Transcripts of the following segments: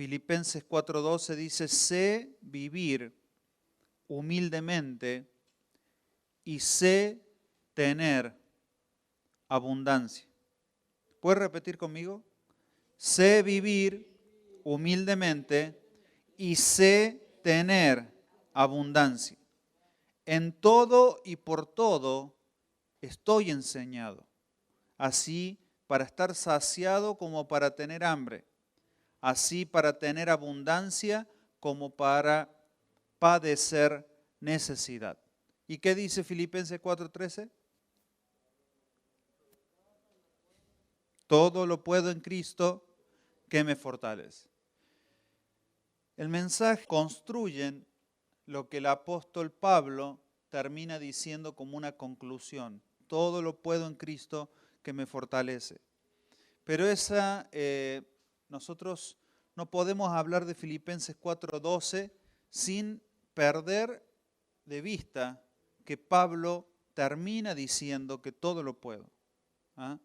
Filipenses 4:12 dice, sé vivir humildemente y sé tener abundancia. ¿Puedes repetir conmigo? Sé vivir humildemente y sé tener abundancia. En todo y por todo estoy enseñado, así para estar saciado como para tener hambre, así para tener abundancia como para padecer necesidad. ¿Y qué dice Filipenses 4:13? Todo lo puedo en Cristo que me fortalece. El mensaje construye lo que el apóstol Pablo termina diciendo como una conclusión. Todo lo puedo en Cristo que me fortalece. Pero nosotros no podemos hablar de Filipenses 4:12 sin perder de vista que Pablo termina diciendo que todo lo puedo. ¿Ah?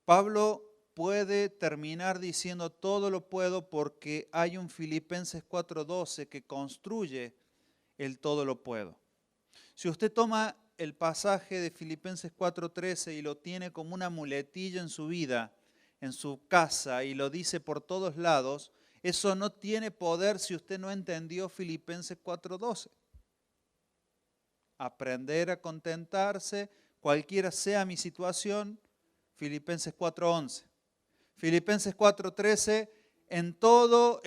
Pablo puede terminar diciendo todo lo puedo porque hay un Filipenses 4:12 que construye el todo lo puedo. Si usted toma el pasaje de Filipenses 4:13 y lo tiene como una muletilla en su vida, en su casa, y lo dice por todos lados, eso no tiene poder si usted no entendió Filipenses 4:12. Aprender a contentarse, cualquiera sea mi situación, Filipenses 4:11. Filipenses 4:13, en todo,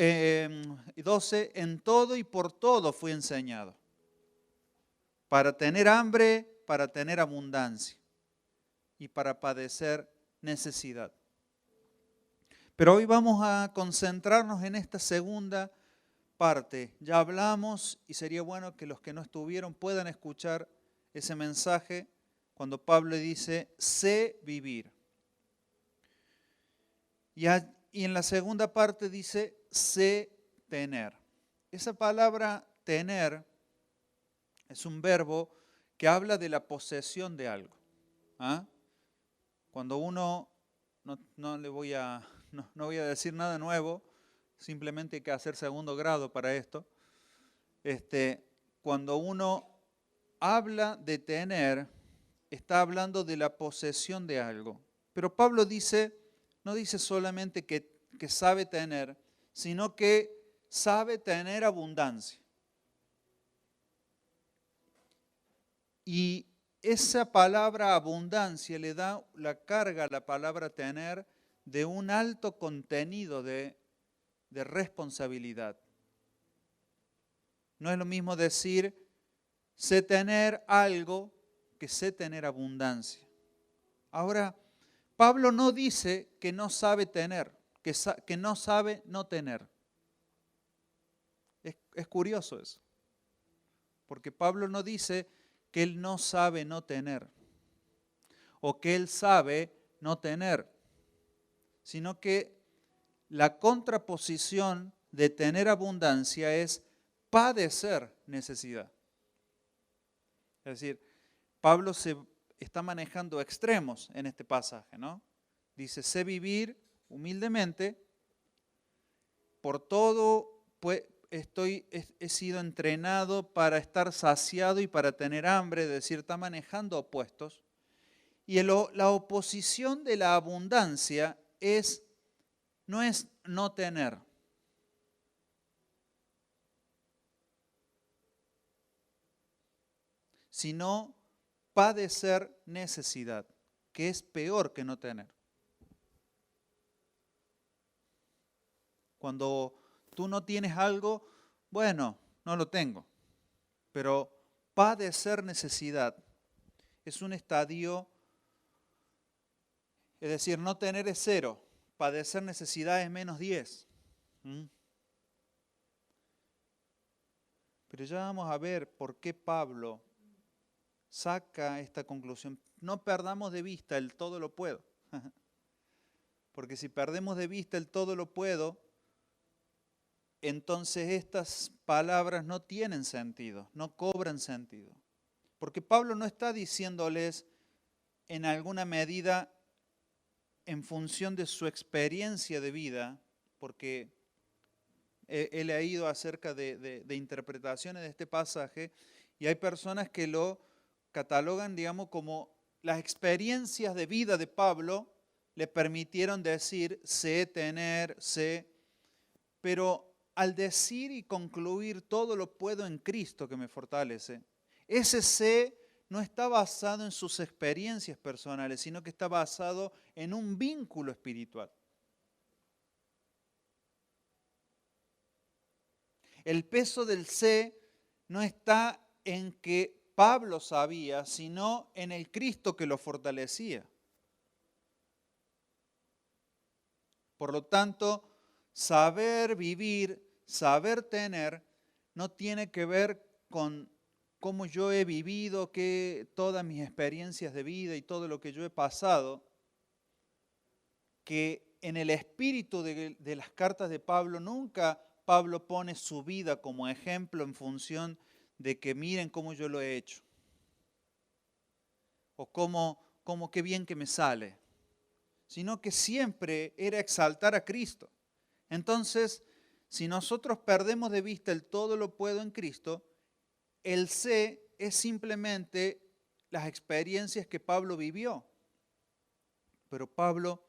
12, en todo y por todo fui enseñado. Para tener hambre, para tener abundancia y para padecer necesidad. Pero hoy vamos a concentrarnos en esta segunda parte. Ya hablamos y sería bueno que los que no estuvieron puedan escuchar ese mensaje cuando Pablo dice, sé vivir. Y en la segunda parte dice, sé tener. Esa palabra tener es un verbo que habla de la posesión de algo. ¿Ah? Cuando uno, no voy a decir nada nuevo, simplemente hay que hacer segundo grado para esto. Cuando uno habla de tener, está hablando de la posesión de algo. Pero Pablo no dice solamente que sabe tener, sino que sabe tener abundancia. Y esa palabra abundancia le da la carga a la palabra tener de un alto contenido de responsabilidad. No es lo mismo decir sé tener algo que sé tener abundancia. Ahora, Pablo no dice que no sabe tener, que no sabe no tener. Es curioso eso, porque Pablo no dice que él no sabe no tener o que él sabe no tener, sino que la contraposición de tener abundancia es padecer necesidad. Es decir, Pablo se está manejando extremos en este pasaje, ¿no? Dice, sé vivir humildemente, por todo he sido entrenado para estar saciado y para tener hambre, es decir, está manejando opuestos. Y la oposición de la abundancia no es no tener. Sino padecer necesidad, que es peor que no tener. Cuando tú no tienes algo, bueno, no lo tengo. Pero padecer necesidad es un estadio, es decir, no tener es 0, padecer necesidad es menos 10. Pero ya vamos a ver por qué Pablo saca esta conclusión. No perdamos de vista el todo lo puedo. Porque si perdemos de vista el todo lo puedo, entonces estas palabras no tienen sentido, no cobran sentido. Porque Pablo no está diciéndoles en alguna medida en función de su experiencia de vida, porque he leído acerca de interpretaciones de este pasaje y hay personas que lo catalogan, digamos, como las experiencias de vida de Pablo le permitieron decir, sé tener, sé, pero al decir y concluir todo lo puedo en Cristo que me fortalece, ese sé no está basado en sus experiencias personales, sino que está basado en un vínculo espiritual. El peso del sé no está en que Pablo sabía, sino en el Cristo que lo fortalecía. Por lo tanto, saber vivir, saber tener, no tiene que ver con cómo yo he vivido, todas mis experiencias de vida y todo lo que yo he pasado, que en el espíritu de las cartas de Pablo nunca Pablo pone su vida como ejemplo en función de que miren cómo yo lo he hecho, o cómo qué bien que me sale, sino que siempre era exaltar a Cristo. Entonces, si nosotros perdemos de vista el todo lo puedo en Cristo, el sé es simplemente las experiencias que Pablo vivió. Pero Pablo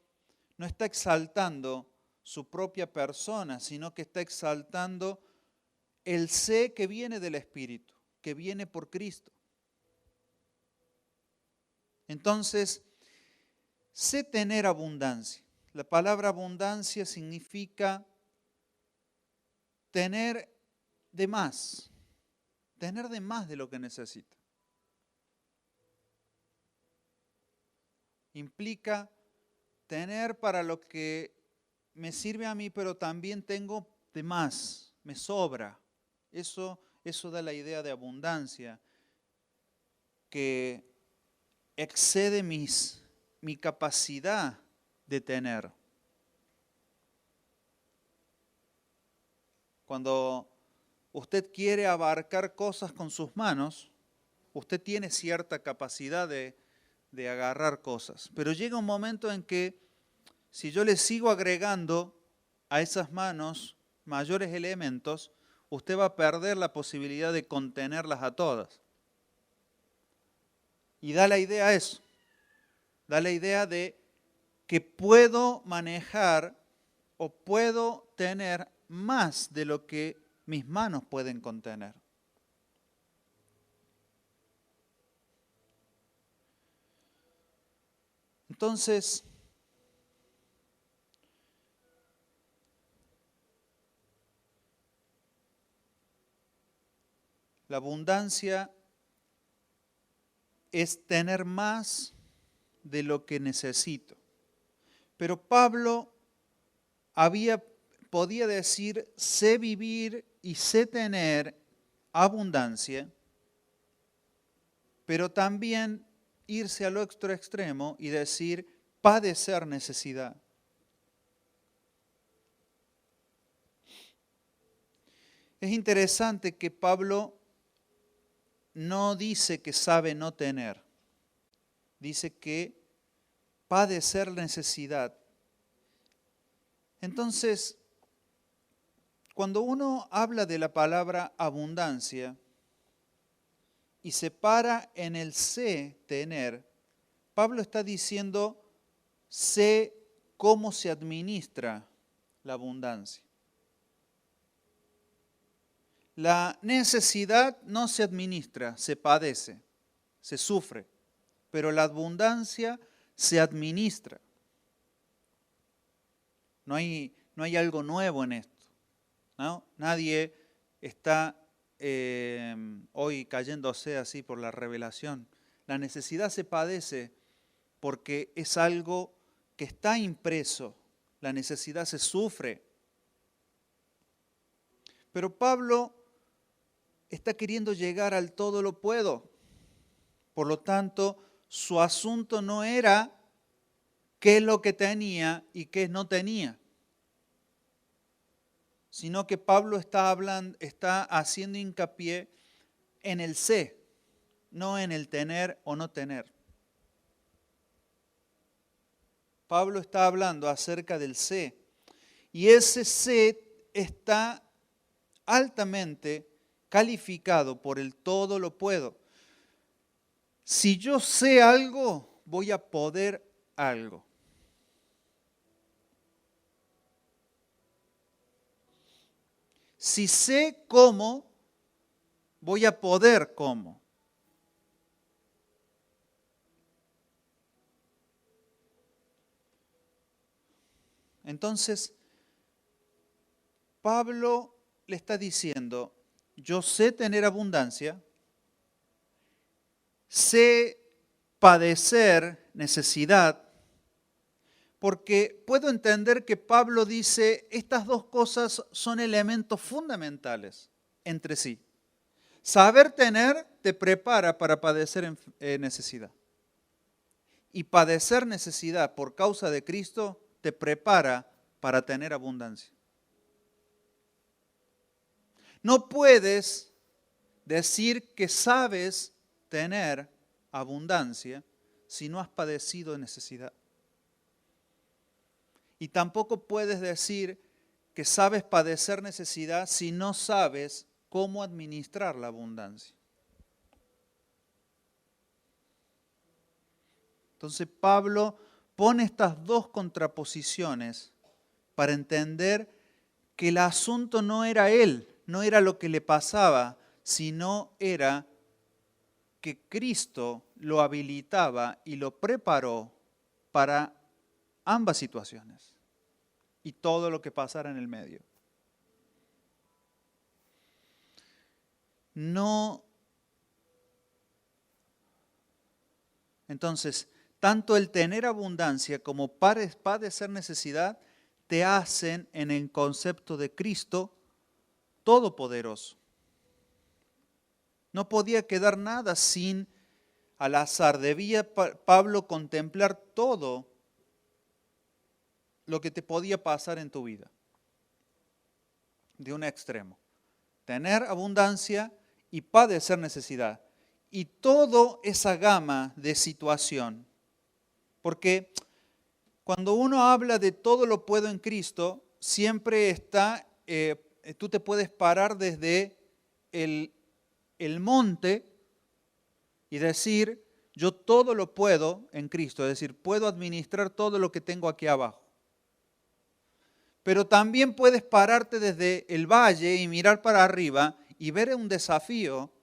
no está exaltando su propia persona, sino que está exaltando el sé que viene del Espíritu, que viene por Cristo. Entonces, sé tener abundancia. La palabra abundancia significa tener de más de lo que necesita. Implica tener para lo que me sirve a mí, pero también tengo de más, me sobra. Eso da la idea de abundancia, que excede mi capacidad de tener. Cuando usted quiere abarcar cosas con sus manos, usted tiene cierta capacidad de agarrar cosas. Pero llega un momento en que si yo le sigo agregando a esas manos mayores elementos, usted va a perder la posibilidad de contenerlas a todas. Y da la idea a eso. Da la idea de que puedo manejar o puedo tener más de lo que mis manos pueden contener. Entonces, la abundancia es tener más de lo que necesito. Pero Pablo podía decir, sé vivir y sé tener abundancia, pero también irse al otro extremo y decir, padecer necesidad. Es interesante que Pablo no dice que sabe no tener, dice que padecer necesidad. Entonces, cuando uno habla de la palabra abundancia y se para en el sé tener, Pablo está diciendo, sé cómo se administra la abundancia. La necesidad no se administra, se padece, se sufre, pero la abundancia se administra. No hay algo nuevo en esto, ¿no? Nadie está hoy cayéndose así por la revelación. La necesidad se padece porque es algo que está impreso. La necesidad se sufre. Pero Pablo está queriendo llegar al todo lo puedo. Por lo tanto, su asunto no era qué es lo que tenía y qué no tenía, sino que Pablo está haciendo hincapié en el sé, no en el tener o no tener. Pablo está hablando acerca del sé, y ese sé está altamente calificado por el todo lo puedo. Si yo sé algo, voy a poder algo. Si sé cómo, voy a poder cómo. Entonces, Pablo le está diciendo, yo sé tener abundancia, sé padecer necesidad, porque puedo entender que Pablo dice, estas dos cosas son elementos fundamentales entre sí. Saber tener te prepara para padecer necesidad. Y padecer necesidad por causa de Cristo te prepara para tener abundancia. No puedes decir que sabes tener abundancia si no has padecido necesidad. Y tampoco puedes decir que sabes padecer necesidad si no sabes cómo administrar la abundancia. Entonces Pablo pone estas dos contraposiciones para entender que el asunto no era él, no era lo que le pasaba, sino era que Cristo lo habilitaba y lo preparó para ambas situaciones y todo lo que pasara en el medio. No. Entonces, tanto el tener abundancia como padecer necesidad te hacen en el concepto de Cristo todopoderoso. No podía quedar nada sin al azar. Debía Pablo contemplar todo lo que te podía pasar en tu vida. De un extremo. Tener abundancia y padecer necesidad. Y toda esa gama de situación. Porque cuando uno habla de todo lo puedo en Cristo, siempre está, tú te puedes parar desde el monte y decir, yo todo lo puedo en Cristo, es decir, puedo administrar todo lo que tengo aquí abajo. Pero también puedes pararte desde el valle y mirar para arriba y ver un desafío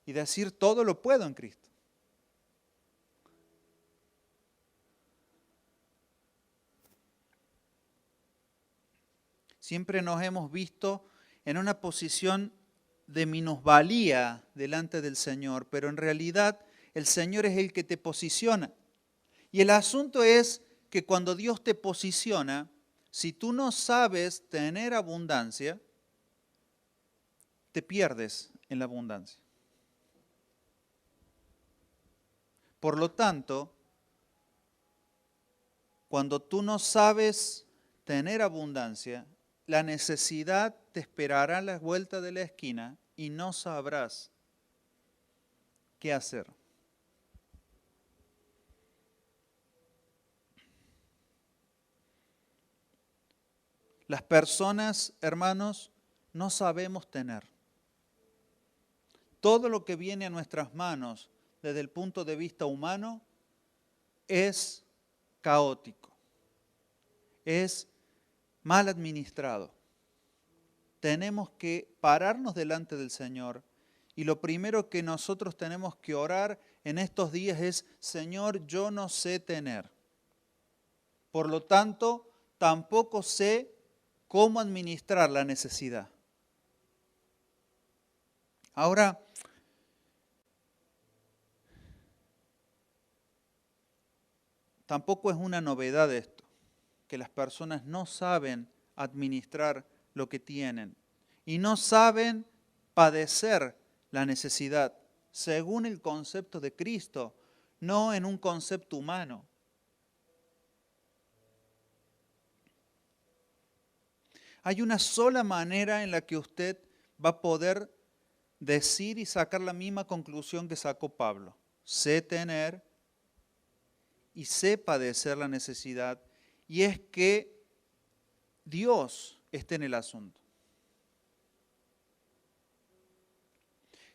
y decir, todo lo puedo en Cristo. Siempre nos hemos visto en una posición de minusvalía delante del Señor, pero en realidad el Señor es el que te posiciona. Y el asunto es que cuando Dios te posiciona, si tú no sabes tener abundancia, te pierdes en la abundancia. Por lo tanto, cuando tú no sabes tener abundancia, la necesidad te esperará a la vuelta de la esquina y no sabrás qué hacer. Las personas, hermanos, no sabemos tener. Todo lo que viene a nuestras manos desde el punto de vista humano es caótico, es mal administrado. Tenemos que pararnos delante del Señor y lo primero que nosotros tenemos que orar en estos días es, Señor, yo no sé tener. Por lo tanto, tampoco sé cómo administrar la necesidad. Ahora, tampoco es una novedad esto, que las personas no saben administrar lo que tienen y no saben padecer la necesidad según el concepto de Cristo, no en un concepto humano. Hay una sola manera en la que usted va a poder decir y sacar la misma conclusión que sacó Pablo. Sé tener y sé padecer la necesidad, y es que Dios esté en el asunto.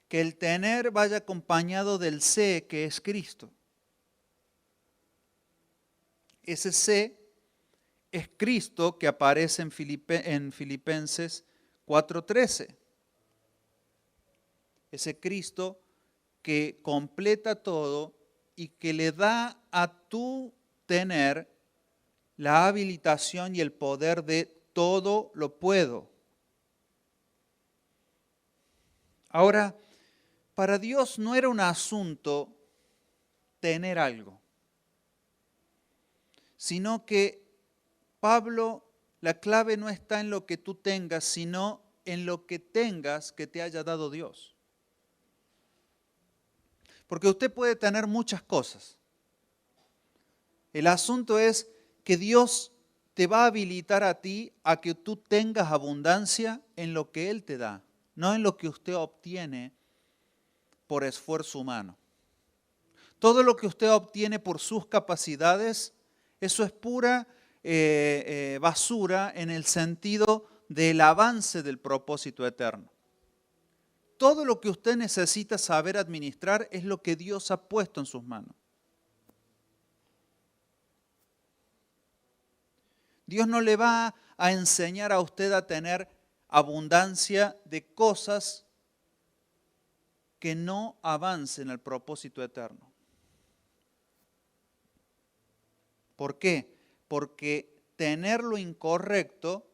que el tener vaya acompañado del sé, que es Cristo. Ese sé es Cristo que aparece en Filipenses 4:13. Ese Cristo que completa todo y que le da a tu tener la habilitación y el poder de todo lo puedo. Ahora, para Dios no era un asunto tener algo, sino que Pablo, la clave no está en lo que tú tengas, sino en lo que tengas que te haya dado Dios. Porque usted puede tener muchas cosas. El asunto es que Dios te va a habilitar a ti a que tú tengas abundancia en lo que Él te da, no en lo que usted obtiene por esfuerzo humano. Todo lo que usted obtiene por sus capacidades, eso es pura basura en el sentido del avance del propósito eterno. Todo lo que usted necesita saber administrar es lo que Dios ha puesto en sus manos. Dios no le va a enseñar a usted a tener abundancia de cosas que no avancen al propósito eterno. ¿Por qué? Porque tener lo incorrecto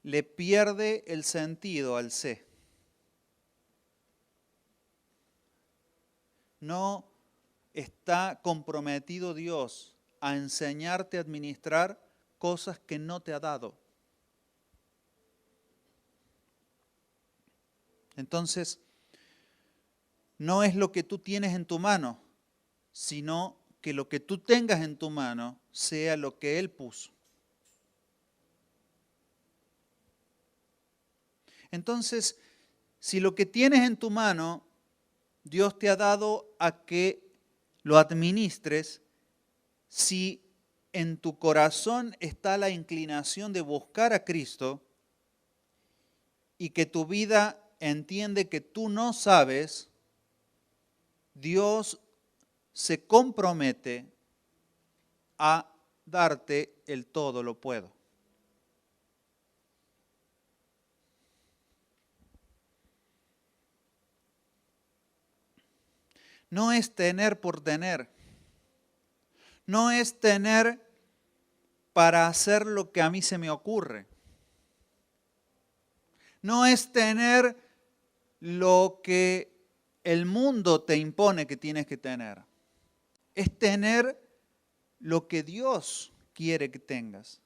le pierde el sentido al sé. No está comprometido Dios a enseñarte a administrar cosas que no te ha dado. Entonces, no es lo que tú tienes en tu mano, sino que lo que tú tengas en tu mano sea lo que Él puso. Entonces, si lo que tienes en tu mano, Dios te ha dado a que lo administres, si en tu corazón está la inclinación de buscar a Cristo y que tu vida entiende que tú no sabes, Dios se compromete a darte el todo lo puedo. No es tener por tener. No es tener para hacer lo que a mí se me ocurre. No es tener lo que el mundo te impone que tienes que tener. Es tener lo que Dios quiere que tengas.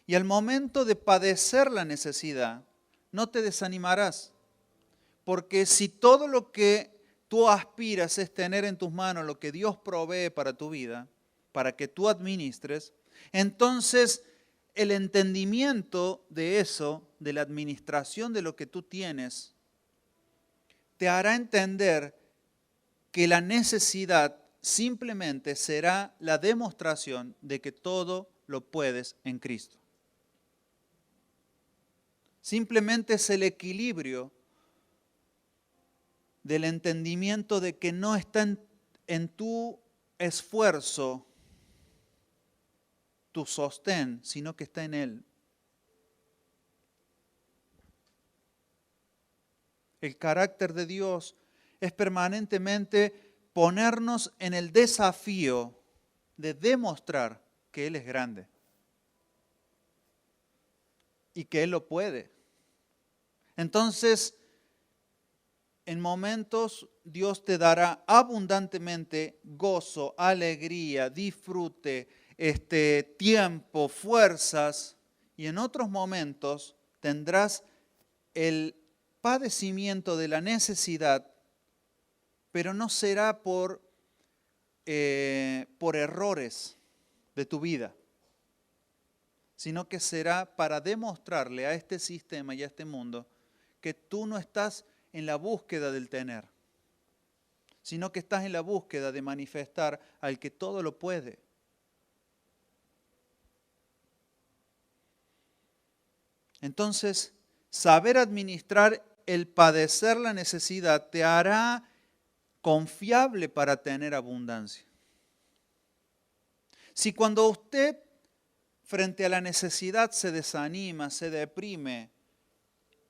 Y al momento de padecer la necesidad, no te desanimarás. Porque si todo lo que tú aspiras es tener en tus manos lo que Dios provee para tu vida, para que tú administres, entonces el entendimiento de eso, de la administración de lo que tú tienes, te hará entender que la necesidad simplemente será la demostración de que todo lo puedes en Cristo. Simplemente es el equilibrio del entendimiento de que no está en tu esfuerzo tu sostén, sino que está en Él. El carácter de Dios es permanentemente ponernos en el desafío de demostrar que Él es grande y que Él lo puede. Entonces, en momentos Dios te dará abundantemente gozo, alegría, disfrute, tiempo, fuerzas, y en otros momentos tendrás el padecimiento de la necesidad, pero no será por errores de tu vida, sino que será para demostrarle a este sistema y a este mundo que tú no estás en la búsqueda del tener, sino que estás en la búsqueda de manifestar al que todo lo puede. Entonces, saber administrar el padecer la necesidad te hará confiable para tener abundancia. Si cuando usted frente a la necesidad se desanima, se deprime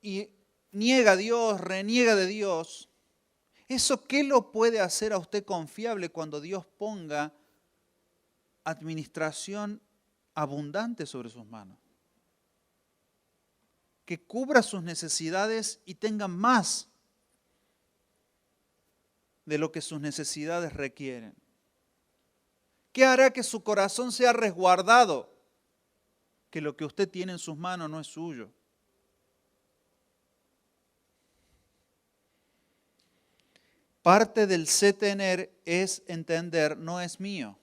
y niega a Dios, reniega de Dios, ¿eso qué lo puede hacer a usted confiable cuando Dios ponga administración abundante sobre sus manos? Que cubra sus necesidades y tenga más de lo que sus necesidades requieren. ¿Qué hará que su corazón sea resguardado? Que lo que usted tiene en sus manos no es suyo. Parte del sé tener es entender, no es mío,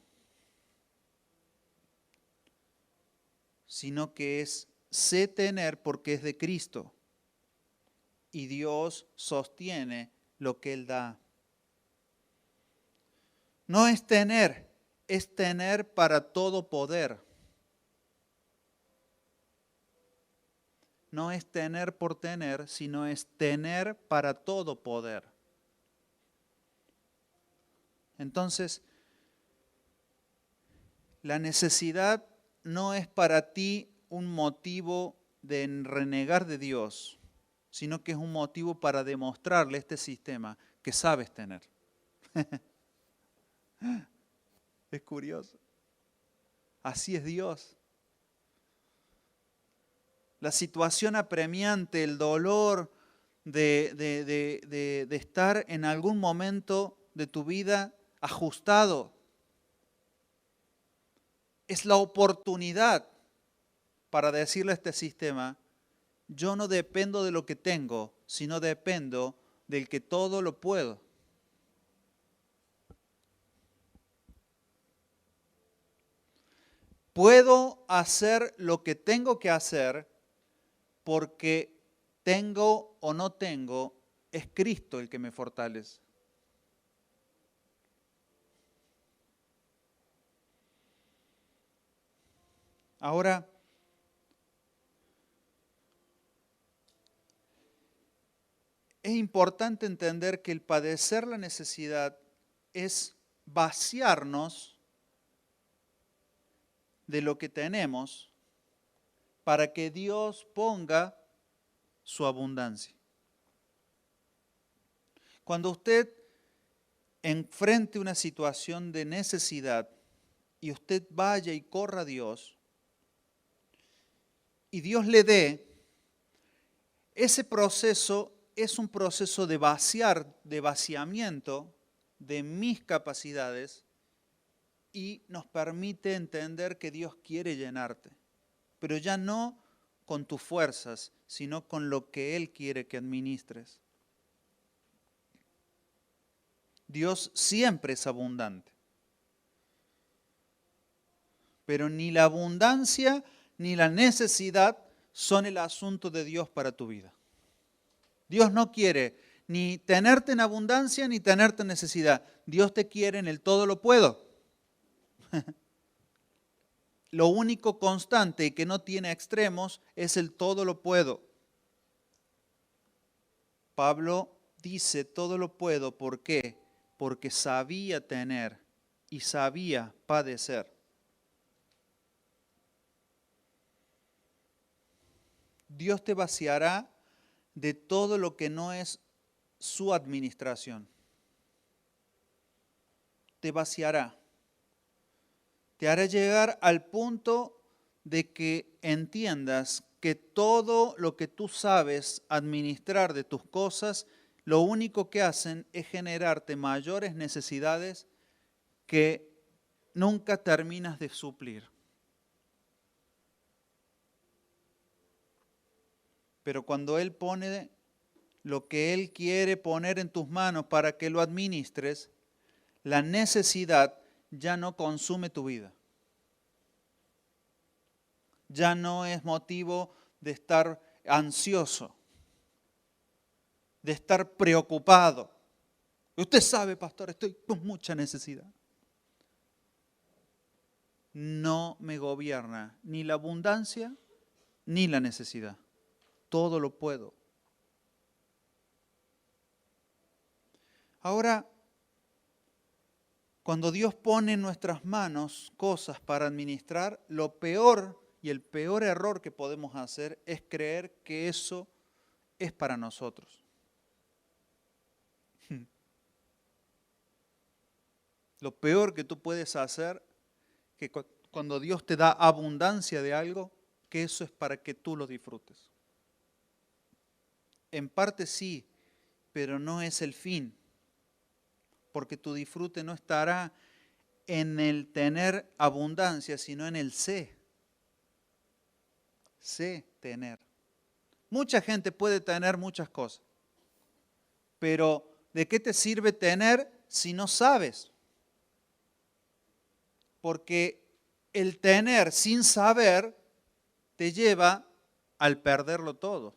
sino que es sé tener porque es de Cristo y Dios sostiene lo que Él da. No es tener para todo poder. No es tener por tener, sino es tener para todo poder. Entonces, la necesidad no es para ti un motivo de renegar de Dios, sino que es un motivo para demostrarle a este sistema que sabes tener. Es curioso. Así es Dios. La situación apremiante, el dolor de estar en algún momento de tu vida ajustado, es la oportunidad para decirle a este sistema, yo no dependo de lo que tengo, sino dependo del que todo lo puedo. Puedo hacer lo que tengo que hacer porque tengo o no tengo, es Cristo el que me fortalece. Ahora, es importante entender que el padecer la necesidad es vaciarnos de lo que tenemos para que Dios ponga su abundancia. Cuando usted enfrente una situación de necesidad y usted vaya y corra a Dios y Dios le dé, ese proceso es un proceso de vaciar, de vaciamiento de mis capacidades y nos permite entender que Dios quiere llenarte, pero ya no con tus fuerzas, sino con lo que Él quiere que administres. Dios siempre es abundante, pero ni la abundancia ni la necesidad son el asunto de Dios para tu vida. Dios no quiere ni tenerte en abundancia ni tenerte en necesidad. Dios te quiere en el todo lo puedo. Lo único constante y que no tiene extremos es el todo lo puedo. Pablo dice todo lo puedo, ¿por qué? Porque sabía tener y sabía padecer. Dios te vaciará de todo lo que no es su administración. Te vaciará. Te hará llegar al punto de que entiendas que todo lo que tú sabes administrar de tus cosas, lo único que hacen es generarte mayores necesidades que nunca terminas de suplir. Pero cuando Él pone lo que Él quiere poner en tus manos para que lo administres, la necesidad ya no consume tu vida. Ya no es motivo de estar ansioso, de estar preocupado. Usted sabe, pastor, estoy con mucha necesidad. No me gobierna ni la abundancia ni la necesidad. Todo lo puedo. Ahora, cuando Dios pone en nuestras manos cosas para administrar, lo peor y el peor error que podemos hacer es creer que eso es para nosotros. Lo peor que tú puedes hacer, que cuando Dios te da abundancia de algo, que eso es para que tú lo disfrutes. En parte sí, pero no es el fin, porque tu disfrute no estará en el tener abundancia, sino en el sé. Sé tener. Mucha gente puede tener muchas cosas, pero ¿de qué te sirve tener si no sabes? Porque el tener sin saber te lleva al perderlo todo.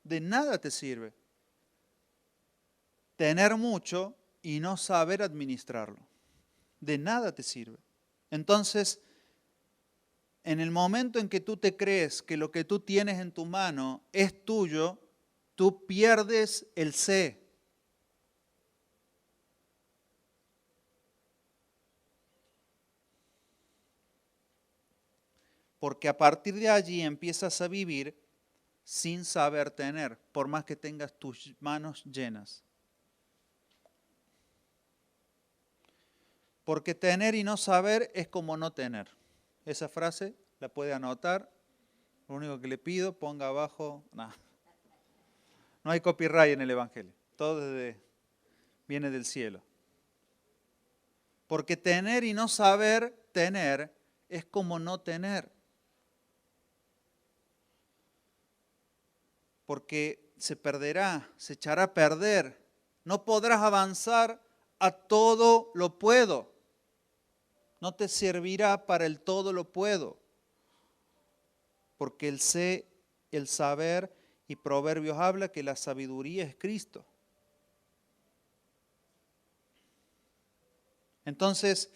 De nada te sirve tener mucho y no saber administrarlo. De nada te sirve. Entonces, en el momento en que tú te crees que lo que tú tienes en tu mano es tuyo, tú pierdes el sé. Porque a partir de allí empiezas a vivir sin saber tener, por más que tengas tus manos llenas. Porque tener y no saber es como no tener. Esa frase la puede anotar. Lo único que le pido, ponga abajo. Nah. No hay copyright en el Evangelio. Todo viene del cielo. Porque tener y no saber tener es como no tener. Porque se perderá, se echará a perder. No podrás avanzar a todo lo puedo. No te servirá para el todo lo puedo. Porque el sé, el saber y Proverbios habla que la sabiduría es Cristo. Entonces,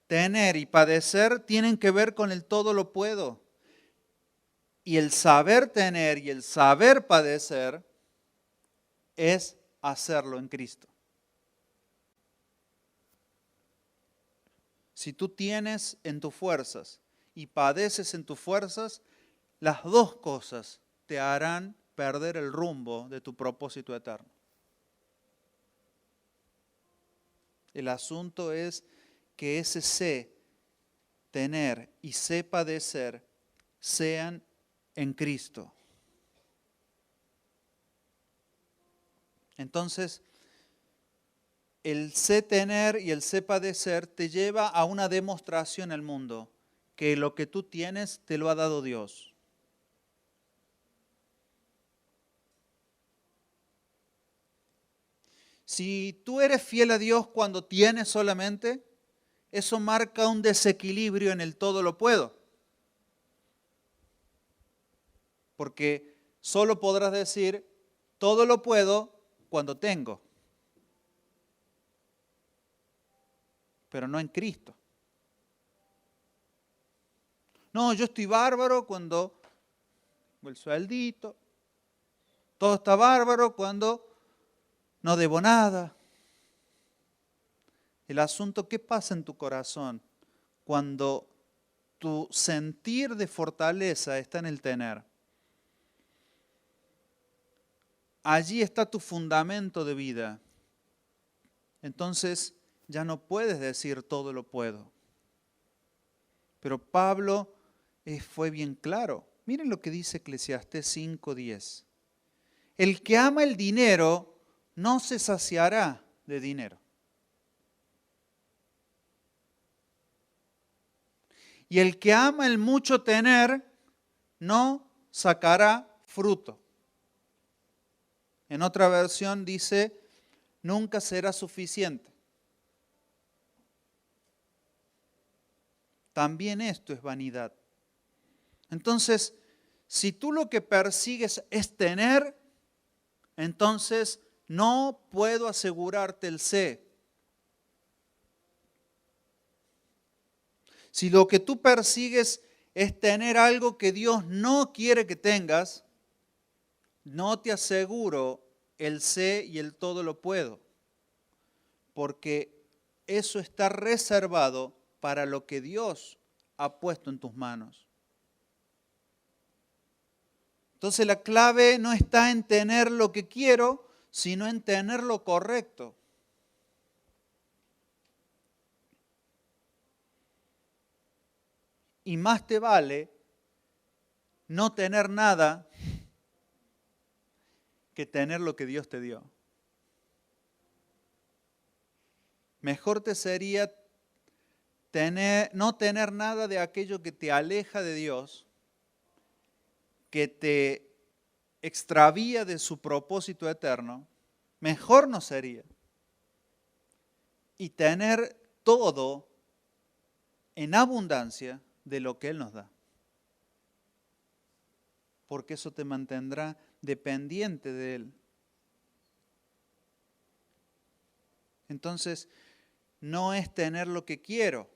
tener y padecer tienen que ver con el todo lo puedo. Y el saber tener y el saber padecer es hacerlo en Cristo. Si tú tienes en tus fuerzas y padeces en tus fuerzas, las dos cosas te harán perder el rumbo de tu propósito eterno. El asunto es que ese sé tener y sé padecer sean en Cristo. Entonces, el sé tener y el sé padecer te lleva a una demostración al mundo que lo que tú tienes te lo ha dado Dios. Si tú eres fiel a Dios cuando tienes solamente, eso marca un desequilibrio en el todo lo puedo. Porque solo podrás decir, todo lo puedo cuando tengo. Pero no en Cristo. No, yo estoy bárbaro cuando el sueldito. Todo está bárbaro cuando no debo nada. El asunto, ¿qué pasa en tu corazón cuando tu sentir de fortaleza está en el tener? Allí está tu fundamento de vida. Entonces ya no puedes decir todo lo puedo. Pero Pablo fue bien claro. Miren lo que dice Eclesiastés 5:10. El que ama el dinero no se saciará de dinero. Y el que ama el mucho tener no sacará fruto. En otra versión dice, nunca será suficiente. También esto es vanidad. Entonces, si tú lo que persigues es tener, entonces no puedo asegurarte el sé. Si lo que tú persigues es tener algo que Dios no quiere que tengas, no te aseguro el sé y el todo lo puedo, porque eso está reservado para lo que Dios ha puesto en tus manos. Entonces la clave no está en tener lo que quiero, sino en tener lo correcto. Y más te vale no tener nada que tener lo que Dios te dio. Mejor te sería no tener nada de aquello que te aleja de Dios, que te extravía de su propósito eterno. Mejor no sería. Y tener todo en abundancia de lo que Él nos da. Porque eso te mantendrá dependiente de Él. Entonces, no es tener lo que quiero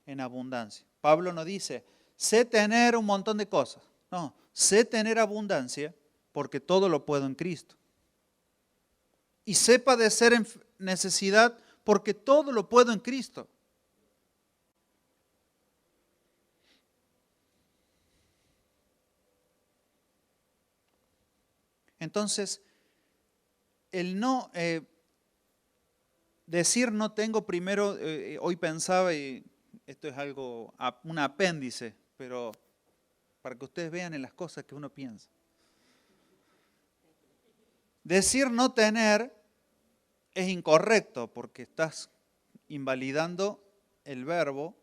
en abundancia. Pablo no dice, sé tener un montón de cosas. No, sé tener abundancia porque todo lo puedo en Cristo. Y sé padecer en necesidad porque todo lo puedo en Cristo. Entonces, el no decir no tengo primero, hoy pensaba, y esto es algo, un apéndice, pero para que ustedes vean en las cosas que uno piensa. Decir no tener es incorrecto porque estás invalidando el verbo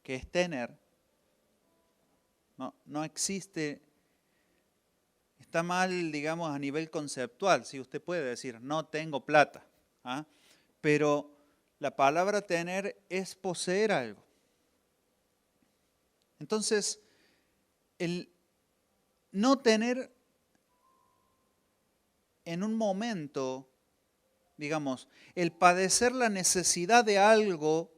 que es tener. No existe, está mal, digamos, a nivel conceptual. Si usted puede decir, no tengo plata, ¿ah? Pero la palabra tener es poseer algo. Entonces, el no tener en un momento, digamos, el padecer la necesidad de algo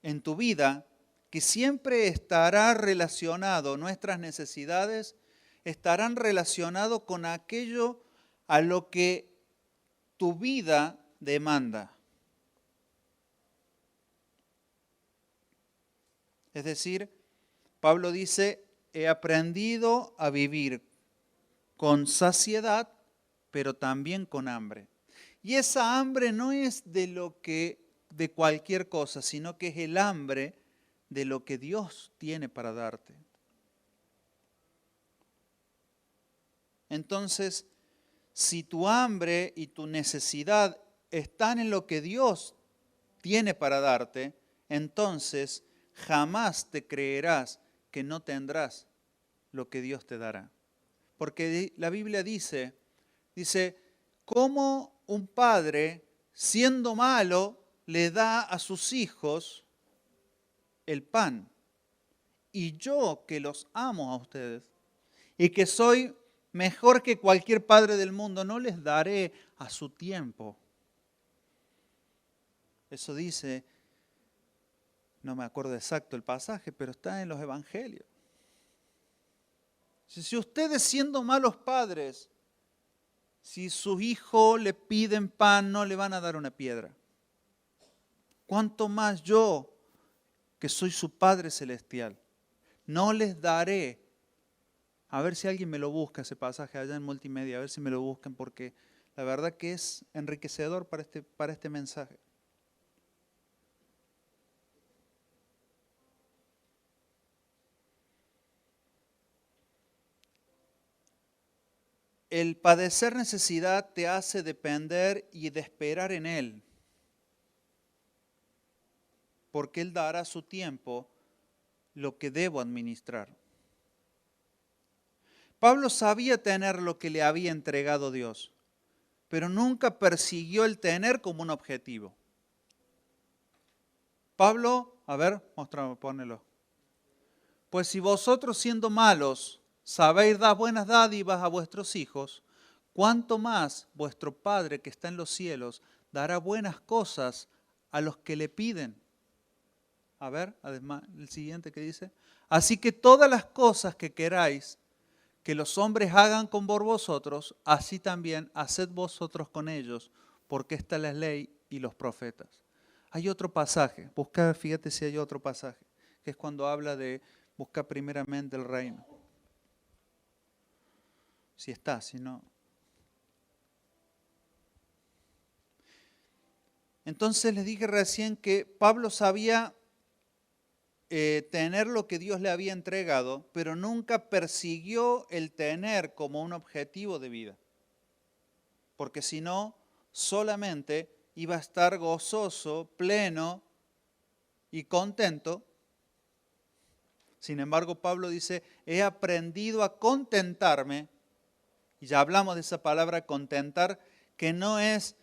en tu vida, que siempre estará relacionado, nuestras necesidades estarán relacionadas con aquello a lo que tu vida demanda. Es decir, Pablo dice, he aprendido a vivir con saciedad, pero también con hambre. Y esa hambre no es de cualquier cosa, sino que es el hambre de lo que Dios tiene para darte. Entonces, si tu hambre y tu necesidad están en lo que Dios tiene para darte, entonces jamás te creerás que no tendrás lo que Dios te dará. Porque la Biblia dice, ¿cómo un padre, siendo malo, le da a sus hijos el pan? Y yo que los amo a ustedes y que soy mejor que cualquier padre del mundo, no les daré a su tiempo. Eso dice, no me acuerdo exacto el pasaje, pero está en los evangelios. Si ustedes siendo malos padres, si sus hijos le piden pan, no le van a dar una piedra. ¿Cuánto más yo, que soy su Padre Celestial, no les daré? A ver si alguien me lo busca ese pasaje allá en Multimedia, a ver si me lo buscan, porque la verdad que es enriquecedor para este mensaje. El padecer necesidad te hace depender y de esperar en Él, porque Él dará a su tiempo lo que debo administrar. Pablo sabía tener lo que le había entregado Dios, pero nunca persiguió el tener como un objetivo. Pablo, a ver, muéstrame, ponelo. Pues si vosotros siendo malos sabéis dar buenas dádivas a vuestros hijos, ¿cuánto más vuestro Padre que está en los cielos dará buenas cosas a los que le piden? A ver, además, el siguiente que dice. Así que todas las cosas que queráis que los hombres hagan con vosotros, así también haced vosotros con ellos, porque esta es la ley y los profetas. Hay otro pasaje, busca, fíjate si hay otro pasaje, que es cuando habla de buscar primeramente el reino. Si está, si no. Entonces les dije recién que Pablo sabía tener lo que Dios le había entregado, pero nunca persiguió el tener como un objetivo de vida. Porque si no, solamente iba a estar gozoso, pleno y contento. Sin embargo, Pablo dice, he aprendido a contentarme, y ya hablamos de esa palabra contentar, que no es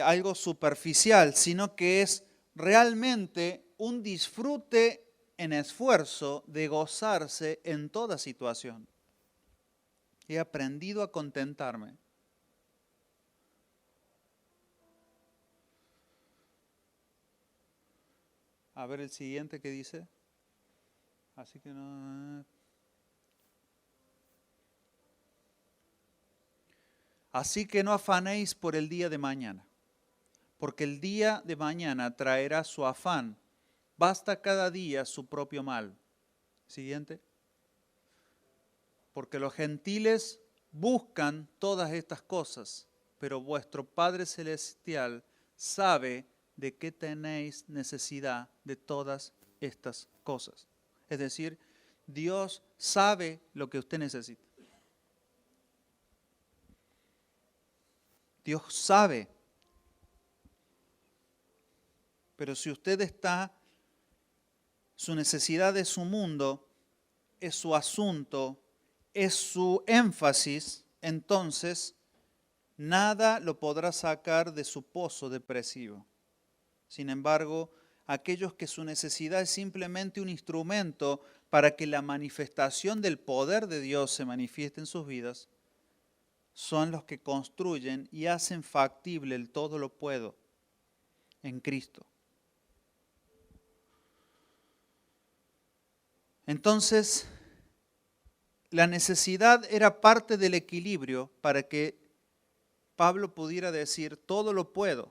algo superficial, sino que es realmente un disfrute en esfuerzo de gozarse en toda situación. He aprendido a contentarme. A ver el siguiente que dice. Así que no. Así que no afanéis por el día de mañana, porque el día de mañana traerá su afán. Basta cada día su propio mal. Siguiente. Porque los gentiles buscan todas estas cosas, pero vuestro Padre Celestial sabe de qué tenéis necesidad de todas estas cosas. Es decir, Dios sabe lo que usted necesita. Dios sabe. Pero si usted está, su necesidad es su mundo, es su asunto, es su énfasis, entonces nada lo podrá sacar de su pozo depresivo. Sin embargo, aquellos que su necesidad es simplemente un instrumento para que la manifestación del poder de Dios se manifieste en sus vidas, son los que construyen y hacen factible el todo lo puedo en Cristo. Entonces, la necesidad era parte del equilibrio para que Pablo pudiera decir, todo lo puedo.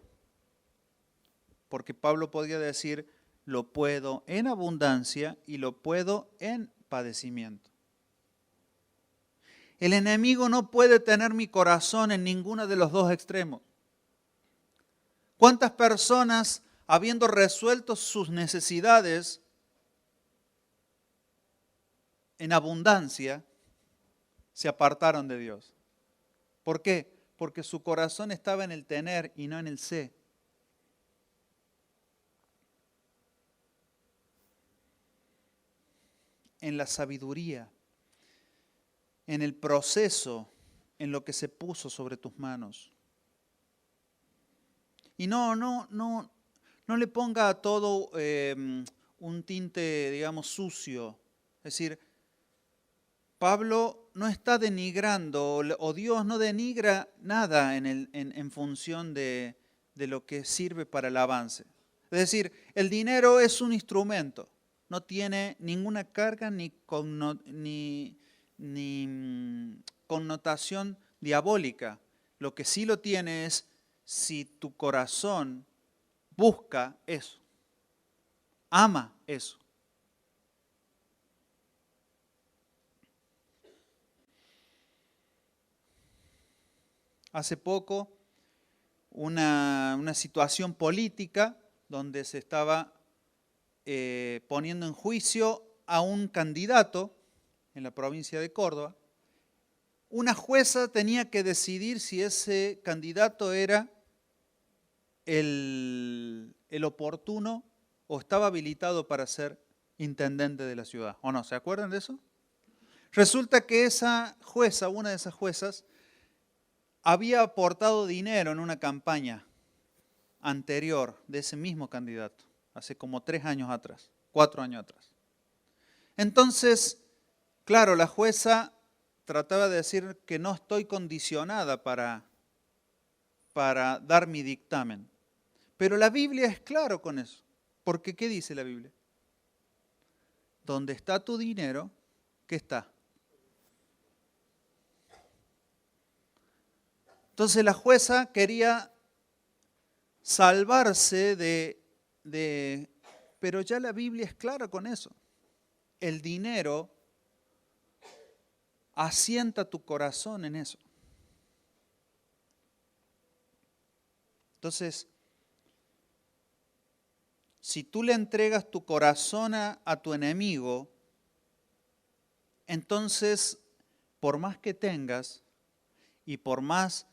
Porque Pablo podía decir, lo puedo en abundancia y lo puedo en padecimiento. El enemigo no puede tener mi corazón en ninguno de los dos extremos. ¿Cuántas personas, habiendo resuelto sus necesidades en abundancia, se apartaron de Dios? ¿Por qué? Porque su corazón estaba en el tener y no en el ser. En la sabiduría, en el proceso, en lo que se puso sobre tus manos. Y no le ponga a todo un tinte, digamos, sucio. Es decir, Pablo no está denigrando, o Dios no denigra nada en función de lo que sirve para el avance. Es decir, el dinero es un instrumento, no tiene ninguna carga ni connotación diabólica. Lo que sí lo tiene es si tu corazón busca eso, ama eso. Hace poco, una situación política donde se estaba poniendo en juicio a un candidato en la provincia de Córdoba. Una jueza tenía que decidir si ese candidato era el oportuno o estaba habilitado para ser intendente de la ciudad. ¿O no? ¿Se acuerdan de eso? Resulta que esa jueza, una de esas juezas, había aportado dinero en una campaña anterior de ese mismo candidato, hace como 3 años atrás, 4 años atrás. Entonces, claro, la jueza trataba de decir que no estoy condicionada para dar mi dictamen. Pero la Biblia es claro con eso. Porque ¿qué dice la Biblia? Donde está tu dinero, ¿qué está? Entonces la jueza quería salvarse pero ya la Biblia es clara con eso. El dinero asienta tu corazón en eso. Entonces, si tú le entregas tu corazón a tu enemigo, entonces, por más que tengas y por más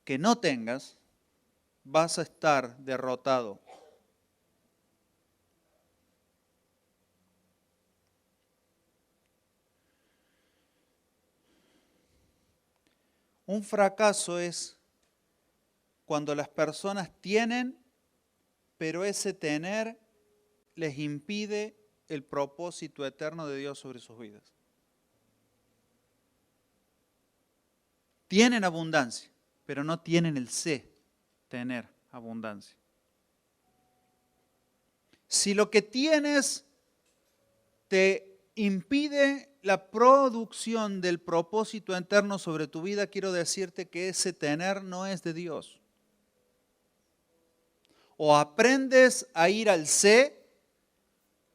que no tengas, vas a estar derrotado. Un fracaso es cuando las personas tienen, pero ese tener les impide el propósito eterno de Dios sobre sus vidas. Tienen abundancia, pero no tienen el tener abundancia. Si lo que tienes te impide la producción del propósito eterno sobre tu vida, quiero decirte que ese tener no es de Dios. O aprendes a ir al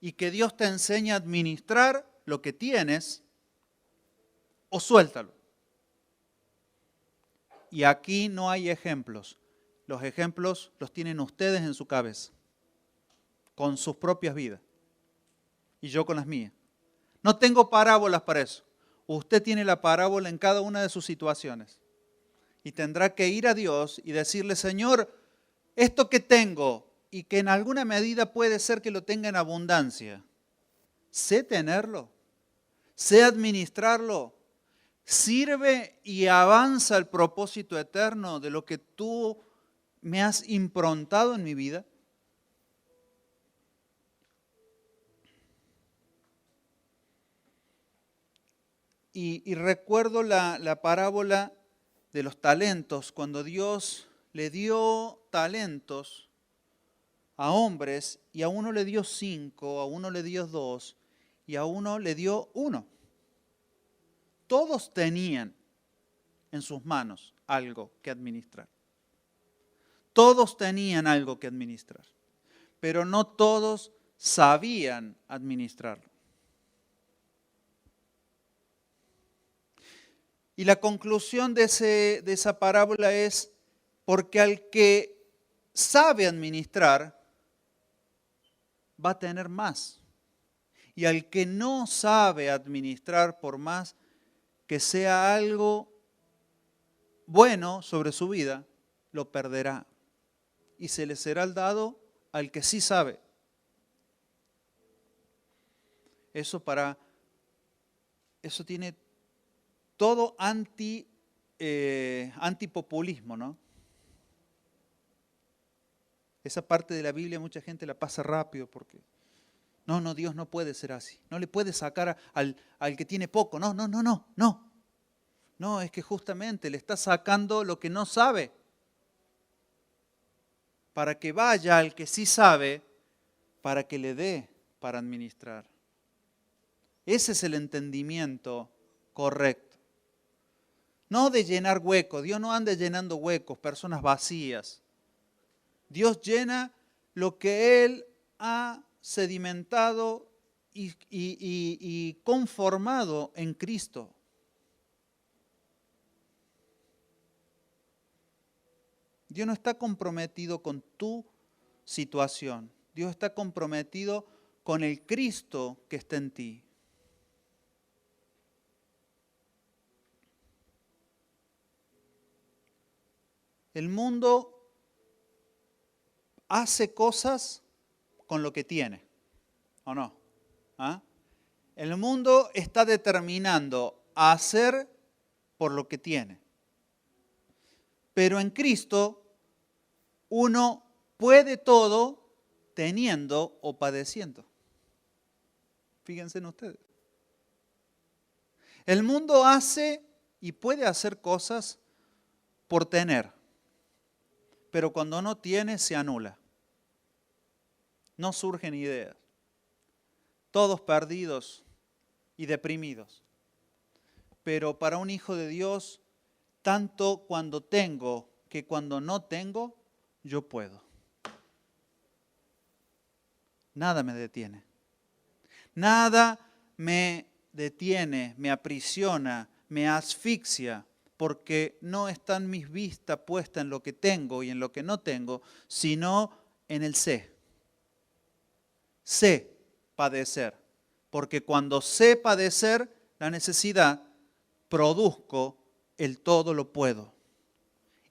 y que Dios te enseñe a administrar lo que tienes, o suéltalo. Y aquí no hay ejemplos. Los ejemplos los tienen ustedes en su cabeza, con sus propias vidas, y yo con las mías. No tengo parábolas para eso. Usted tiene la parábola en cada una de sus situaciones. Y tendrá que ir a Dios y decirle, Señor, esto que tengo, y que en alguna medida puede ser que lo tenga en abundancia, sé tenerlo, sé administrarlo, sirve y avanza el propósito eterno de lo que tú me has improntado en mi vida. Y recuerdo la parábola de los talentos, cuando Dios le dio talentos a hombres y a uno le dio 5, a uno le dio 2 y a uno le dio 1. Todos tenían en sus manos algo que administrar. Todos tenían algo que administrar, pero no todos sabían administrarlo. Y la conclusión de esa parábola es, porque al que sabe administrar, va a tener más. Y al que no sabe administrar, por más que sea algo bueno sobre su vida, lo perderá. Y se le será dado al que sí sabe. Eso tiene todo antipopulismo, ¿no? Esa parte de la Biblia mucha gente la pasa rápido porque no, Dios no puede ser así. No le puede sacar al que tiene poco. No. No, es que justamente le está sacando lo que no sabe para que vaya al que sí sabe, para que le dé para administrar. Ese es el entendimiento correcto. No de llenar huecos. Dios no anda llenando huecos, personas vacías. Dios llena lo que Él ha sedimentado y conformado en Cristo. Dios no está comprometido con tu situación. Dios está comprometido con el Cristo que está en ti. El mundo hace cosas con lo que tiene, ¿o no? ¿Ah? El mundo está determinando a hacer por lo que tiene. Pero en Cristo uno puede todo teniendo o padeciendo. Fíjense en ustedes. El mundo hace y puede hacer cosas por tener, pero cuando no tiene se anula. No surgen ideas. Todos perdidos y deprimidos. Pero para un hijo de Dios, tanto cuando tengo que cuando no tengo, yo puedo. Nada me detiene. Nada me detiene, me aprisiona, me asfixia, porque no están mis vistas puestas en lo que tengo y en lo que no tengo, sino en el sé. Sé padecer, porque cuando sé padecer la necesidad, produzco el todo lo puedo.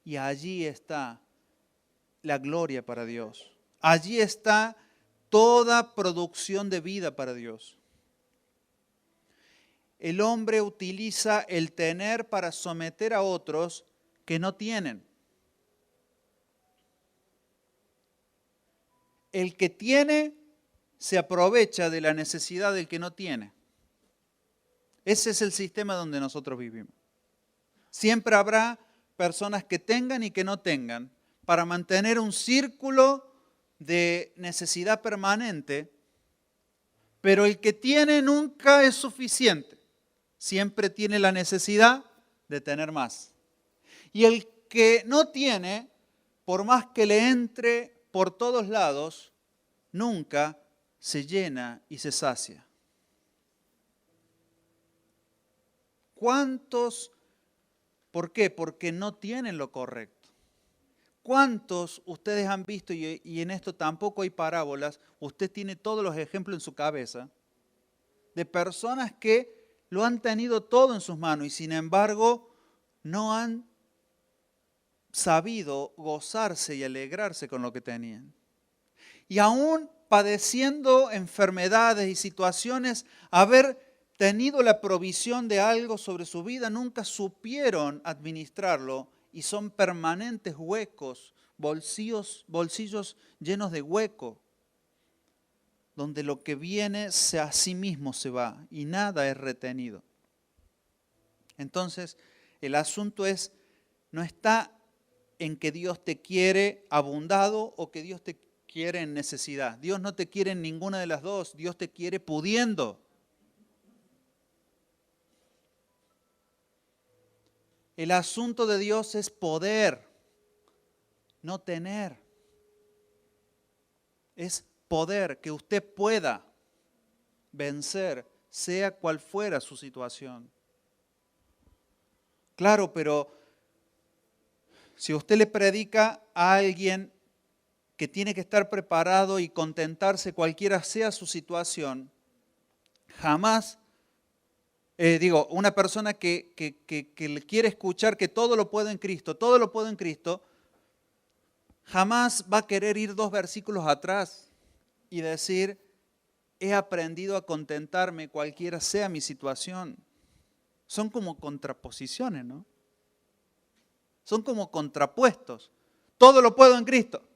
Y allí está la gloria para Dios. Allí está toda producción de vida para Dios. El hombre utiliza el tener para someter a otros que no tienen. El que tiene se aprovecha de la necesidad del que no tiene. Ese es el sistema donde nosotros vivimos. Siempre habrá personas que tengan y que no tengan para mantener un círculo de necesidad permanente, pero el que tiene nunca es suficiente. Siempre tiene la necesidad de tener más. Y el que no tiene, por más que le entre por todos lados, nunca se llena y se sacia. ¿Cuántos? ¿Por qué? Porque no tienen lo correcto. ¿Cuántos ustedes han visto, y en esto tampoco hay parábolas, usted tiene todos los ejemplos en su cabeza, de personas que lo han tenido todo en sus manos y sin embargo no han sabido gozarse y alegrarse con lo que tenían? Y aún padeciendo enfermedades y situaciones, haber tenido la provisión de algo sobre su vida, nunca supieron administrarlo y son permanentes huecos, bolsillos llenos de hueco, donde lo que viene a sí mismo se va y nada es retenido. Entonces, el asunto no está en que Dios te quiere abundado o que Dios te quiere en necesidad. Dios no te quiere en ninguna de las dos, Dios te quiere pudiendo. El asunto de Dios es poder, no tener. Es poder, que usted pueda vencer, sea cual fuera su situación. Claro, pero si usted le predica a alguien que tiene que estar preparado y contentarse cualquiera sea su situación, jamás, una persona que quiere escuchar que todo lo puedo en Cristo, todo lo puedo en Cristo, jamás va a querer ir 2 versículos atrás y decir, he aprendido a contentarme cualquiera sea mi situación. Son como contraposiciones, ¿no? Son como contrapuestos. Todo lo puedo en Cristo,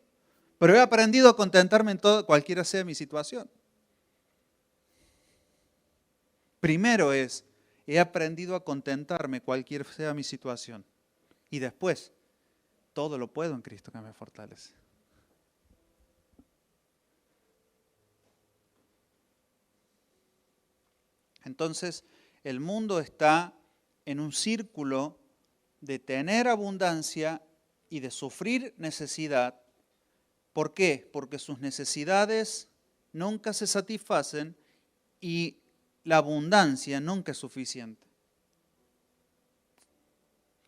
pero he aprendido a contentarme en todo, cualquiera sea mi situación. Primero he aprendido a contentarme cualquiera sea mi situación. Y después, todo lo puedo en Cristo que me fortalece. Entonces, el mundo está en un círculo de tener abundancia y de sufrir necesidad. ¿Por qué? Porque sus necesidades nunca se satisfacen y la abundancia nunca es suficiente.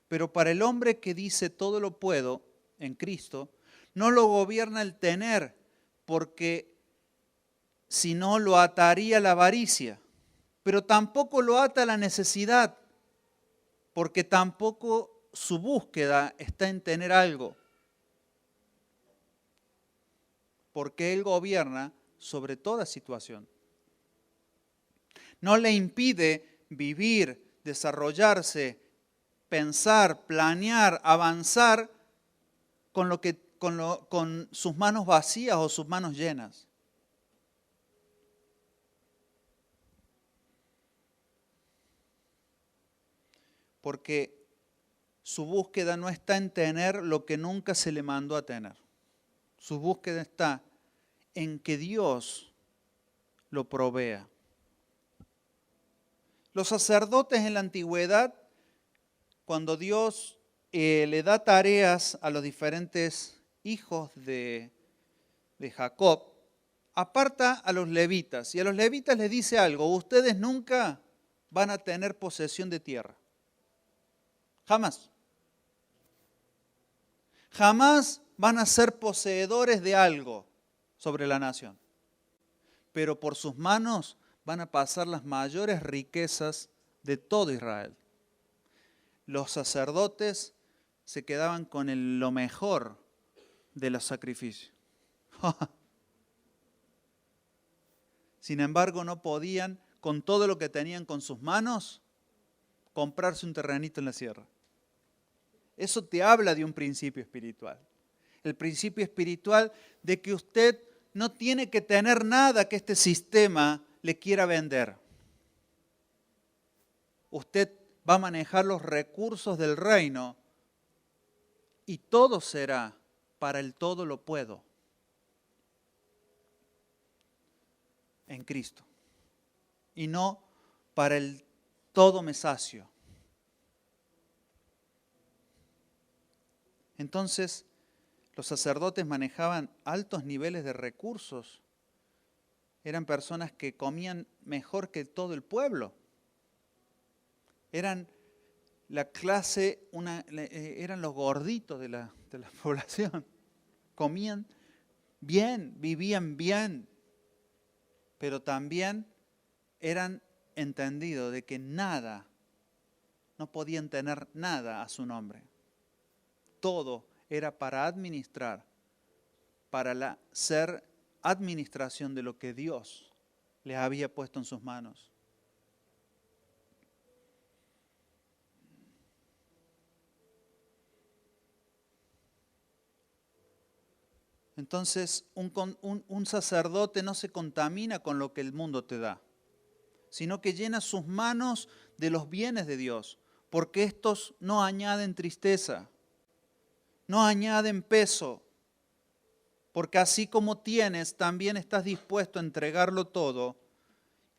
Pero para el hombre que dice todo lo puedo en Cristo, no lo gobierna el tener, porque si no lo ataría la avaricia. Pero tampoco lo ata la necesidad, porque tampoco su búsqueda está en tener algo. Porque Él gobierna sobre toda situación. No le impide vivir, desarrollarse, pensar, planear, avanzar con sus manos vacías o sus manos llenas. Porque su búsqueda no está en tener lo que nunca se le mandó a tener. Su búsqueda está en que Dios lo provea. Los sacerdotes en la antigüedad cuando Dios le da tareas a los diferentes hijos de Jacob, aparta a los levitas y a los levitas les dice algo: ustedes nunca van a tener posesión de tierra. Jamás. Jamás van a ser poseedores de algo sobre la nación. Pero por sus manos van a pasar las mayores riquezas de todo Israel. Los sacerdotes se quedaban con lo mejor de los sacrificios. Sin embargo, no podían, con todo lo que tenían con sus manos, comprarse un terrenito en la sierra. Eso te habla de un principio espiritual. El principio espiritual de que usted no tiene que tener nada que este sistema le quiera vender. Usted va a manejar los recursos del reino y todo será para el todo lo puedo en Cristo y no para el todo me sacio. Entonces, los sacerdotes manejaban altos niveles de recursos. Eran personas que comían mejor que todo el pueblo. Eran la clase, eran los gorditos de la población. Comían bien, vivían bien, pero también eran entendidos de que nada, no podían tener nada a su nombre. Todo era para administrar, para ser administración de lo que Dios les había puesto en sus manos. Entonces, un sacerdote no se contamina con lo que el mundo te da, sino que llena sus manos de los bienes de Dios, porque estos no añaden tristeza, no añaden peso, porque así como tienes, también estás dispuesto a entregarlo todo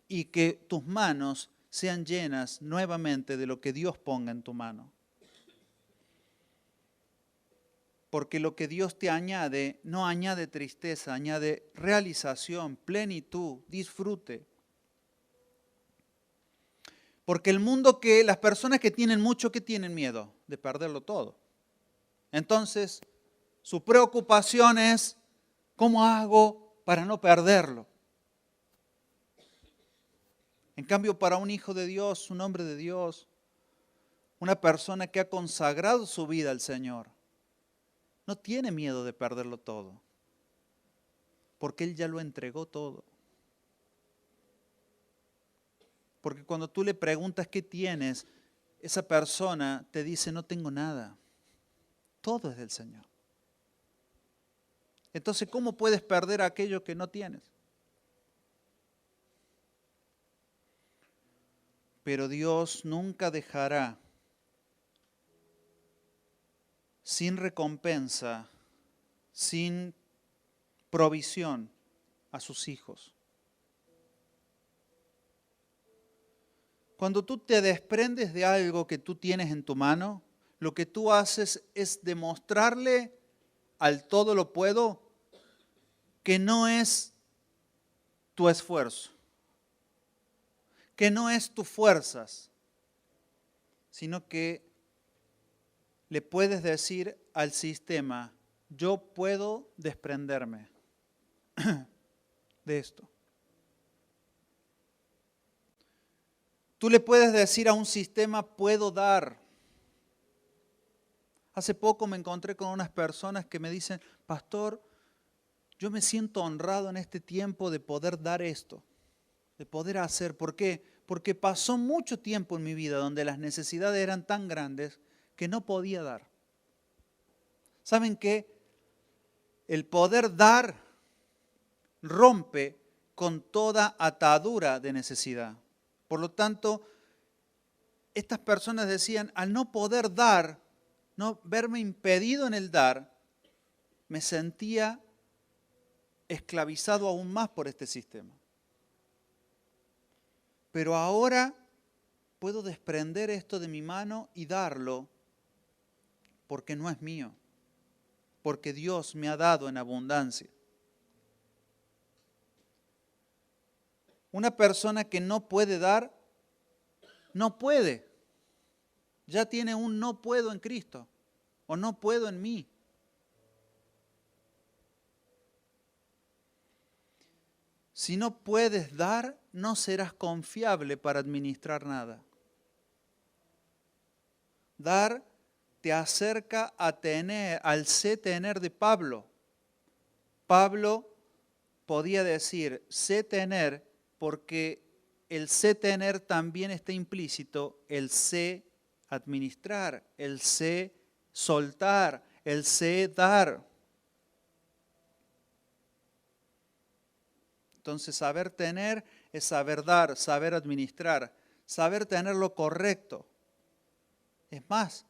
y que tus manos sean llenas nuevamente de lo que Dios ponga en tu mano. Porque lo que Dios te añade, no añade tristeza, añade realización, plenitud, disfrute. Porque las personas que tienen mucho, ¿qué tienen miedo? De perderlo todo. Entonces, su preocupación es, ¿cómo hago para no perderlo? En cambio, para un hijo de Dios, un hombre de Dios, una persona que ha consagrado su vida al Señor, no tiene miedo de perderlo todo, porque Él ya lo entregó todo. Porque cuando tú le preguntas qué tienes, esa persona te dice, no tengo nada. Todo es del Señor. Entonces, ¿cómo puedes perder aquello que no tienes? Pero Dios nunca dejará sin recompensa, sin provisión a sus hijos. Cuando tú te desprendes de algo que tú tienes en tu mano, lo que tú haces es demostrarle al todo lo puedo que no es tu esfuerzo, que no es tus fuerzas, sino que le puedes decir al sistema, yo puedo desprenderme de esto. Tú le puedes decir a un sistema, puedo dar. Hace poco me encontré con unas personas que me dicen, pastor, yo me siento honrado en este tiempo de poder dar esto, de poder hacer. ¿Por qué? Porque pasó mucho tiempo en mi vida donde las necesidades eran tan grandes que no podía dar. ¿Saben qué? El poder dar rompe con toda atadura de necesidad. Por lo tanto, estas personas decían, al no poder dar, no verme impedido en el dar, me sentía esclavizado aún más por este sistema. Pero ahora puedo desprender esto de mi mano y darlo porque no es mío, porque Dios me ha dado en abundancia. Una persona que no puede dar, no puede. Ya tiene un no puedo en Cristo o no puedo en mí. Si no puedes dar, no serás confiable para administrar nada. Dar te acerca a tener, al sé tener de Pablo. Pablo podía decir sé tener porque el sé tener también está implícito el sé administrar, el sé soltar, el sé dar. Entonces, saber tener es saber dar, saber administrar, saber tener lo correcto. Es más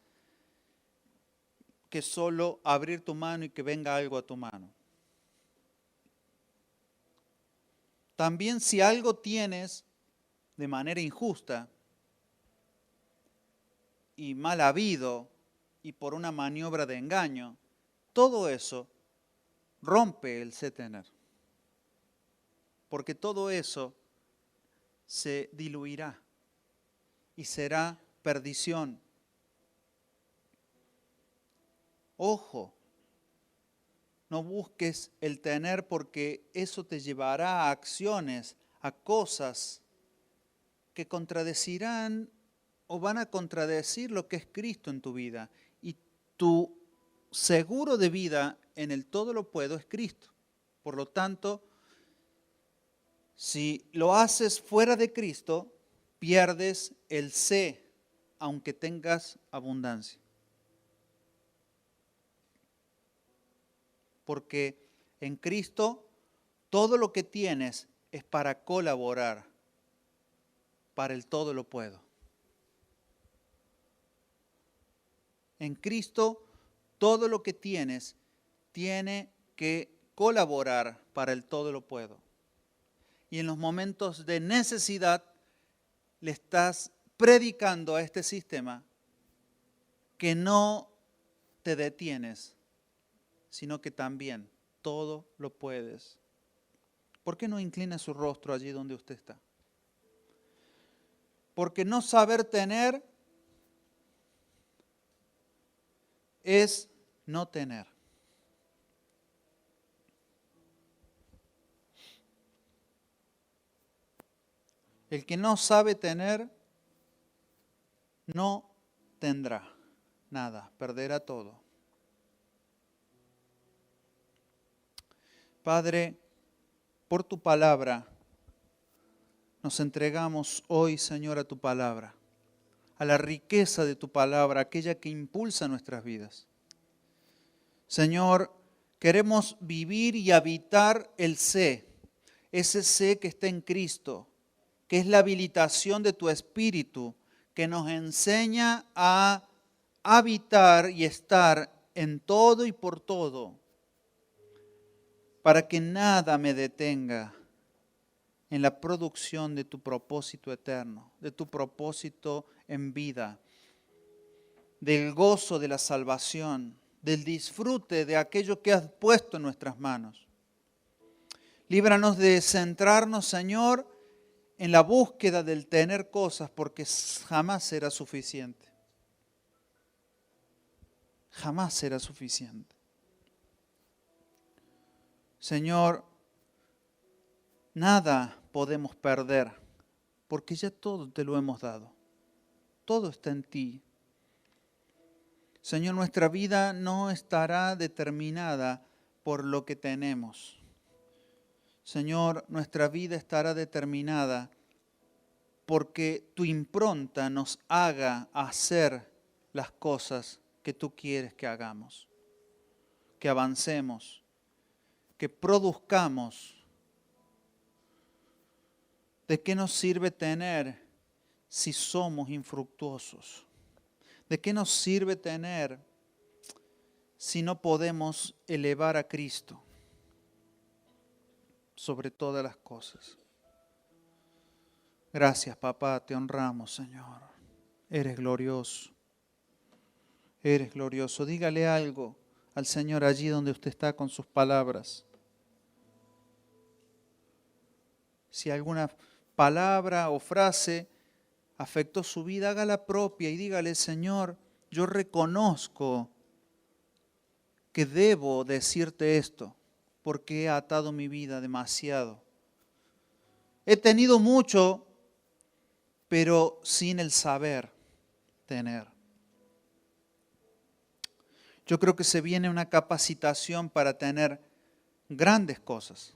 que solo abrir tu mano y que venga algo a tu mano. También si algo tienes de manera injusta y mal habido y por una maniobra de engaño, todo eso rompe el sé tener. Porque todo eso se diluirá y será perdición. Ojo, no busques el tener porque eso te llevará a acciones, a cosas que contradecirán o van a contradecir lo que es Cristo en tu vida. Y tu seguro de vida en el todo lo puedo es Cristo. Por lo tanto, si lo haces fuera de Cristo, pierdes el sé, aunque tengas abundancia. Porque en Cristo todo lo que tienes es para colaborar, para el todo lo puedo. En Cristo todo lo que tienes tiene que colaborar para el todo lo puedo. Y en los momentos de necesidad le estás predicando a este sistema que no te detienes, sino que también todo lo puedes. ¿Por qué no inclina su rostro allí donde usted está? Porque no saber tener es no tener. El que no sabe tener, no tendrá nada, perderá todo. Padre, por tu palabra, nos entregamos hoy, Señor, a tu palabra, a la riqueza de tu palabra, aquella que impulsa nuestras vidas. Señor, queremos vivir y habitar el sé, ese sé que está en Cristo, que es la habilitación de tu Espíritu, que nos enseña a habitar y estar en todo y por todo, para que nada me detenga en la producción de tu propósito eterno, de tu propósito en vida, del gozo de la salvación, del disfrute de aquello que has puesto en nuestras manos. Líbranos de centrarnos, Señor, en la búsqueda del tener cosas, porque jamás será suficiente. Jamás será suficiente. Señor, nada podemos perder, porque ya todo te lo hemos dado. Todo está en ti. Señor, nuestra vida no estará determinada por lo que tenemos. Señor, nuestra vida estará determinada porque tu impronta nos haga hacer las cosas que tú quieres que hagamos, que avancemos, que produzcamos. ¿De qué nos sirve tener si somos infructuosos? ¿De qué nos sirve tener si no podemos elevar a Cristo sobre todas las cosas? Gracias, papá, te honramos, Señor. Eres glorioso. Eres glorioso. Dígale algo al Señor allí donde usted está con sus palabras. Si alguna palabra o frase afectó su vida, hágala propia y dígale, Señor, yo reconozco que debo decirte esto porque he atado mi vida demasiado. He tenido mucho, pero sin el saber tener. Yo creo que se viene una capacitación para tener grandes cosas.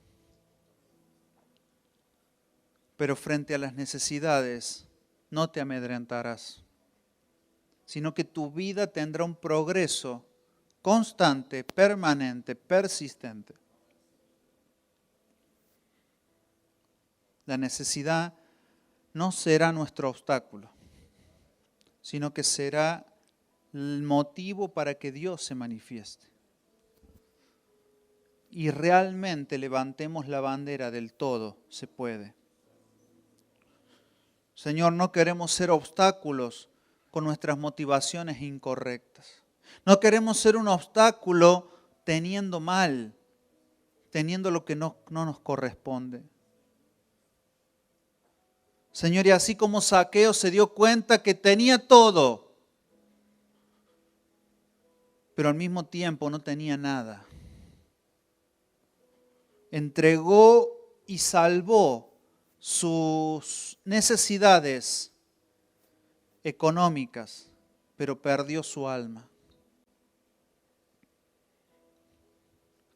Pero frente a las necesidades no te amedrentarás, sino que tu vida tendrá un progreso constante, permanente, persistente. La necesidad no será nuestro obstáculo, sino que será el motivo para que Dios se manifieste. Y realmente levantemos la bandera del todo se puede. Señor, no queremos ser obstáculos con nuestras motivaciones incorrectas. No queremos ser un obstáculo teniendo mal, teniendo lo que no nos corresponde. Señor, y así como Zaqueo se dio cuenta que tenía todo, pero al mismo tiempo no tenía nada. Entregó y salvó sus necesidades económicas, pero perdió su alma.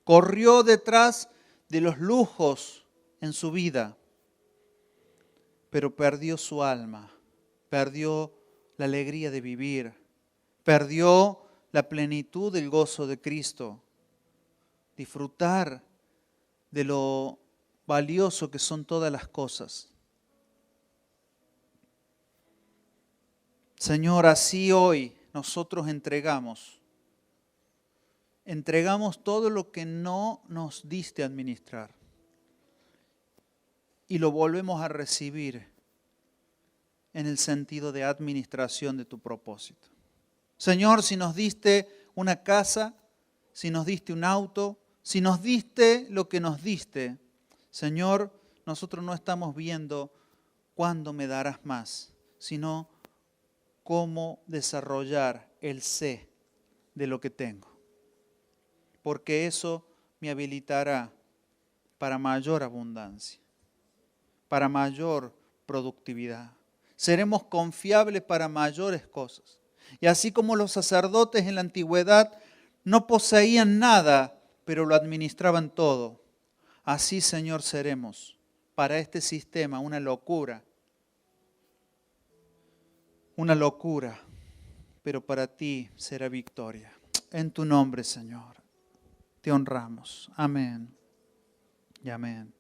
Corrió detrás de los lujos en su vida, pero perdió su alma, perdió la alegría de vivir, perdió la plenitud del gozo de Cristo, disfrutar de lo valioso que son todas las cosas. Señor, así hoy nosotros entregamos todo lo que no nos diste administrar y lo volvemos a recibir en el sentido de administración de tu propósito. Señor, si nos diste una casa, si nos diste un auto, si nos diste lo que nos diste, Señor, nosotros no estamos viendo cuándo me darás más, sino cómo desarrollar el sé de lo que tengo. Porque eso me habilitará para mayor abundancia, para mayor productividad. Seremos confiables para mayores cosas. Y así como los sacerdotes en la antigüedad no poseían nada, pero lo administraban todo, así, Señor, seremos para este sistema una locura, pero para ti será victoria. En tu nombre, Señor, te honramos. Amén y amén.